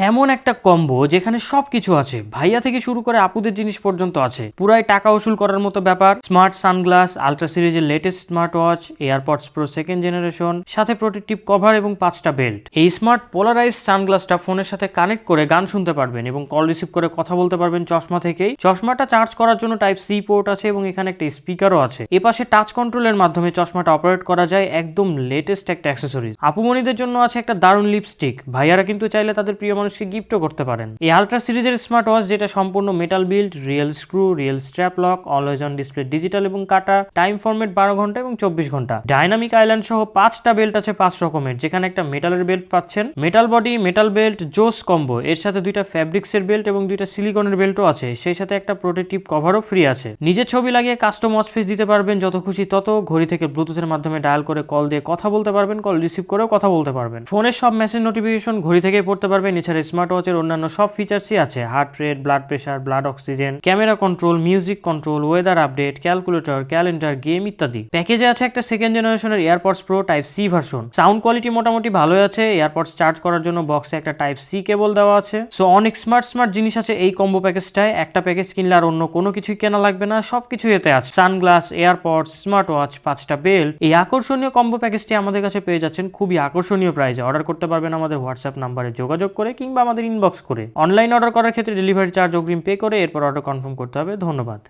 এমন একটা কম্বো যেখানে সবকিছু আছে, ভাইয়া থেকে শুরু করে আপুদের জিনিস পর্যন্ত আছে। পুরাই টাকা উসুল করার মতো ব্যাপার। স্মার্ট সানগ্লাস, আলট্রা সিরিজের latest smart watch, AirPods pro second generation, সাথে প্রোটেক্টিভ কভার এবং 5টা বেল্ট। এই স্মার্ট পোলারাইজ সানগ্লাসটা ফোনের সাথে কানেক্ট করে গান শুনতে পারবেন এবং কল রিসিভ করে কথা বলতে পারবেন চশমা থেকেই। চশমাটা চার্জ করার জন্য টাইপ সি পোর্ট আছে এবং এখানে একটা স্পিকারও আছে। এপাশে টাচ কন্ট্রোলের মাধ্যমে চশমাটা অপারেট করা যায়। একদম লেটেস্ট একটা অ্যাক্সেসরিজ। আপুমনিদের জন্য আছে একটা দারুণ লিপস্টিক। ভাইয়ারা কিন্তু চাইলে তাদের প্রিয় মানুষকে গিফটও করতে পারেন। এই আলট্রা সিরিজের স্মার্ট ওয়াচ, যেটা সম্পূর্ণ metal build, real screw, real strap lock, always on display digital এবং কাটা, টাইম ফরম্যাট 12 ঘন্টা এবং 24 ঘন্টা, ডাইনামিক আইল্যান্ড সহ 5টা বেল্ট আছে 5 রকমের, যেখানে একটা মেটালের বেল্ট পাচ্ছেন, মেটাল বডি, মেটাল বেল্ট, জোস কম্বো। এর সাথে 2টা ফ্যাব্রিক্সের বেল্ট এবং 2টা সিলিকনের বেল্টও আছে, সেই সাথে একটা প্রোটেক্টিভ কভারও ফ্রি আছে। নিজের ছবি লাগিয়ে কাস্টম ওয়াচ ফেস দিতে পারবেন, যত খুশি তত। ঘড়ি থেকে ব্লুটুথের মাধ্যমে ডায়াল করে কল দিয়ে কথা বলতে পারবেন, কল রিসিভ করেও কথা বলতে পারবেন। ফোনের সব মেসেজ নোটিফিকেশন ঘড়ি থেকে পড়তে পারবেন। এছাড়া স্মার্ট ওয়াচের অন্যান্য সব ফিচার্সই আছে, heart rate, blood pressure, blood oxygen, camera control, music control, weather update, calculator, calendar, game ইত্যাদি। প্যাকেজে আছে একটা সেকেন্ড জেনারেশনের AirPods Pro type C version. Sound quality মোটামুটি ভালোই আছে। এয়ারপডস চার্জ করার জন্য বক্সে একটা টাইপ সি কেবল দেওয়া আছে। সো অনেক স্মার্ট জিনিস আছে এই কম্বো প্যাকেজটায়। একটা প্যাকেজ কিনলে আর অন্য কোনো কিছুই কেনা লাগবে না, সবকিছু এতে আছে। সানগ্লাস, এয়ারপডস, স্মার্ট ওয়াচ, 5টা বেল্ট। এই আকর্ষণীয় কম্বো প্যাকেজটি আমাদের কাছে পেয়ে যাচ্ছেন খুবই আকর্ষণীয় প্রাইসে। অর্ডার করতে পারবেন আমাদের হোয়াটসঅ্যাপ নাম্বারে যোগাযোগ করে কিংবা আমাদের ইনবক্স করে। অনলাইন অর্ডার করার ক্ষেত্রে ডেলিভারি চার্জ অগ্রিম পে করে এরপর অর্ডার কনফার্ম করতে হবে। ধন্যবাদ।